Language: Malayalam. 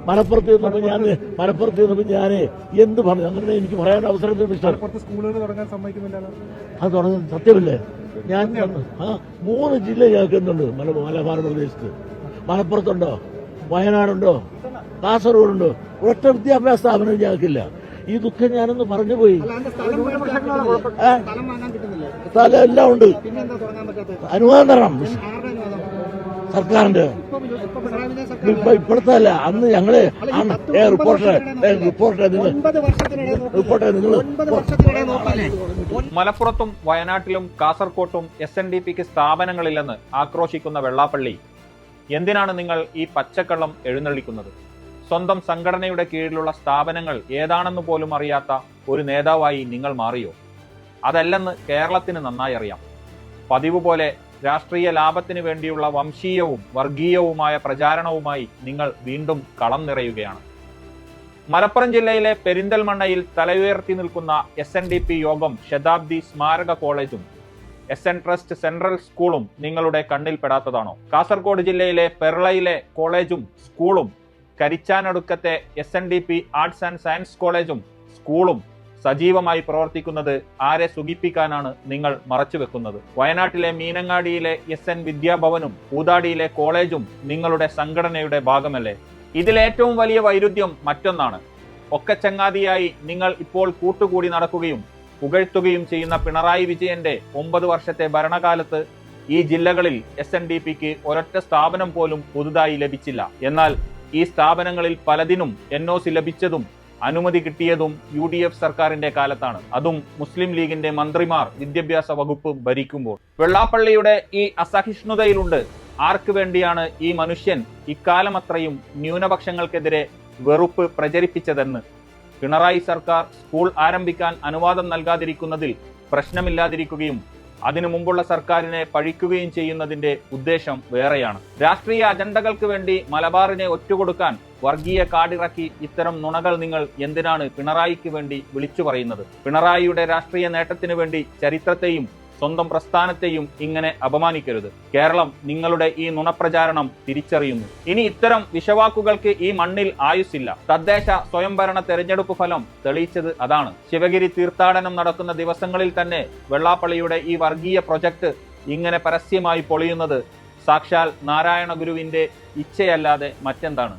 മലപ്പുറത്ത് നിന്നപ്പോൾ ഞാൻ എന്ത് പറഞ്ഞു അങ്ങനെ എനിക്ക് പറയാൻ അവസരം സ്കൂളുകൾ തുടങ്ങാൻ സമ്മതിക്കുന്നില്ല. അത് തുടങ്ങാൻ സത്യമല്ലേ? ഞാൻ 3 ജില്ല ഞങ്ങൾക്കുന്നുണ്ട് മലബാർ പ്രദേശത്ത്. മലപ്പുറത്തുണ്ടോ, വയനാടുണ്ടോ, കാസർഗോഡുണ്ടോ? ഒറ്റ വിദ്യാഭ്യാസ സ്ഥാപനം ഞങ്ങൾക്കില്ല. ഈ ദുഃഖം ഞാനൊന്ന് പറഞ്ഞുപോയി. സ്ഥലം എല്ലാം ഉണ്ട്, അനുവാദം തരണം സർക്കാരിന്റെ. ഇപ്പോഴത്തെ അല്ല, അന്ന് ഞങ്ങള് റിപ്പോർട്ടറെ നിങ്ങൾ മലപ്പുറത്തും വയനാട്ടിലും കാസർകോട്ടും SNDPക്ക് സ്ഥാപനങ്ങളില്ലെന്ന് ആക്രോശിക്കുന്ന വെള്ളാപ്പള്ളി, എന്തിനാണ് നിങ്ങൾ ഈ പച്ചക്കള്ളം എഴുന്നള്ളിക്കുന്നത്? സ്വന്തം സംഘടനയുടെ കീഴിലുള്ള സ്ഥാപനങ്ങൾ ഏതാണെന്ന് പോലും അറിയാത്ത ഒരു നേതാവായി നിങ്ങൾ മാറിയോ? അതല്ലെന്ന് കേരളത്തിന് നന്നായി അറിയാം. പതിവ് പോലെ രാഷ്ട്രീയ ലാഭത്തിന് വേണ്ടിയുള്ള വംശീയവും വർഗീയവുമായ പ്രചാരണവുമായി നിങ്ങൾ വീണ്ടും കളം നിറയുകയാണ്. മലപ്പുറം ജില്ലയിലെ പെരിന്തൽമണ്ണയിൽ തലയുയർത്തി നിൽക്കുന്ന SNDP യോഗം ശതാബ്ദി സ്മാരക കോളേജും SN ട്രസ്റ്റ് സെൻട്രൽ സ്കൂളും നിങ്ങളുടെ കണ്ണിൽപ്പെടാത്തതാണോ? കാസർഗോഡ് ജില്ലയിലെ പെർളയിലെ കോളേജും സ്കൂളും കരിച്ചാനടുക്കത്തെ SNDP ആർട്സ് ആൻഡ് സയൻസ് കോളേജും സ്കൂളും സജീവമായി പ്രവർത്തിക്കുന്നത് ആരെ സുഖിപ്പിക്കാനാണ് നിങ്ങൾ മറച്ചുവെക്കുന്നത്? വയനാട്ടിലെ മീനങ്ങാടിയിലെ SN വിദ്യാഭവനും ഊതാടിയിലെ കോളേജും നിങ്ങളുടെ സംഘടനയുടെ ഭാഗമല്ലേ? ഇതിലേറ്റവും വലിയ വൈരുദ്ധ്യം മറ്റൊന്നാണ്. ഒക്കെ ചങ്ങാതിയായി നിങ്ങൾ ഇപ്പോൾ കൂട്ടുകൂടി നടക്കുകയും പുകഴ്ത്തുകയും ചെയ്യുന്ന പിണറായി വിജയന്റെ 9 വർഷത്തെ ഭരണകാലത്ത് ഈ ജില്ലകളിൽ SNDPക്ക് ഒരൊറ്റ സ്ഥാപനം പോലും പുതുതായി ലഭിച്ചില്ല. എന്നാൽ ഈ സ്ഥാപനങ്ങളിൽ പലതിനും NOC ലഭിച്ചതും അനുമതി കിട്ടിയതും UDF സർക്കാരിന്റെ കാലത്താണ്. അതും മുസ്ലിം ലീഗിന്റെ മന്ത്രിമാർ വിദ്യാഭ്യാസ വകുപ്പ് ഭരിക്കുമ്പോൾ. വെള്ളാപ്പള്ളിയുടെ ഈ അസഹിഷ്ണുതയിലുണ്ട് ആർക്ക് വേണ്ടിയാണ് ഈ മനുഷ്യൻ ഇക്കാലമത്രയും ന്യൂനപക്ഷങ്ങൾക്കെതിരെ വെറുപ്പ് പ്രചരിപ്പിച്ചതെന്ന്. പിണറായി സർക്കാർ സ്കൂൾ ആരംഭിക്കാൻ അനുവാദം നൽകാതിരിക്കുന്നതിൽ പ്രശ്നമില്ലാതിരിക്കുകയും അതിനു മുമ്പുള്ള സർക്കാരിനെ പഴിക്കുകയും ചെയ്യുന്നതിന്റെ ഉദ്ദേശം വേറെയാണ്. രാഷ്ട്രീയ അജണ്ടകൾക്ക് വേണ്ടി മലബാറിനെ ഒറ്റുകൊടുക്കാൻ വർഗീയ കാടിറക്കി ഇത്തരം നുണകൾ നിങ്ങൾ എന്തിനാണ് പിണറായിക്ക് വേണ്ടി വിളിച്ചു പറയുന്നത്? പിണറായിയുടെ രാഷ്ട്രീയ നേട്ടത്തിനു വേണ്ടി ചരിത്രത്തെയും സ്വന്തം പ്രസ്ഥാനത്തെയും ഇങ്ങനെ അപമാനിക്കരുത്. കേരളം നിങ്ങളുടെ ഈ നുണപ്രചാരണം തിരിച്ചറിയുന്നു. ഇനി ഇത്തരം വിഷവാക്കുകൾക്ക് ഈ മണ്ണിൽ ആയുസ്സില്ല. തദ്ദേശ സ്വയംഭരണ തെരഞ്ഞെടുപ്പ് ഫലം തെളിയിച്ചത് അതാണ്. ശിവഗിരി തീർത്ഥാടനം നടക്കുന്ന ദിവസങ്ങളിൽ തന്നെ വെള്ളാപ്പള്ളിയുടെ ഈ വർഗീയ പ്രൊജക്ട് ഇങ്ങനെ പരസ്യമായി പൊളിയുന്നത് സാക്ഷാൽ നാരായണ ഗുരുവിന്റെ ഇച്ഛയല്ലാതെ മറ്റെന്താണ്?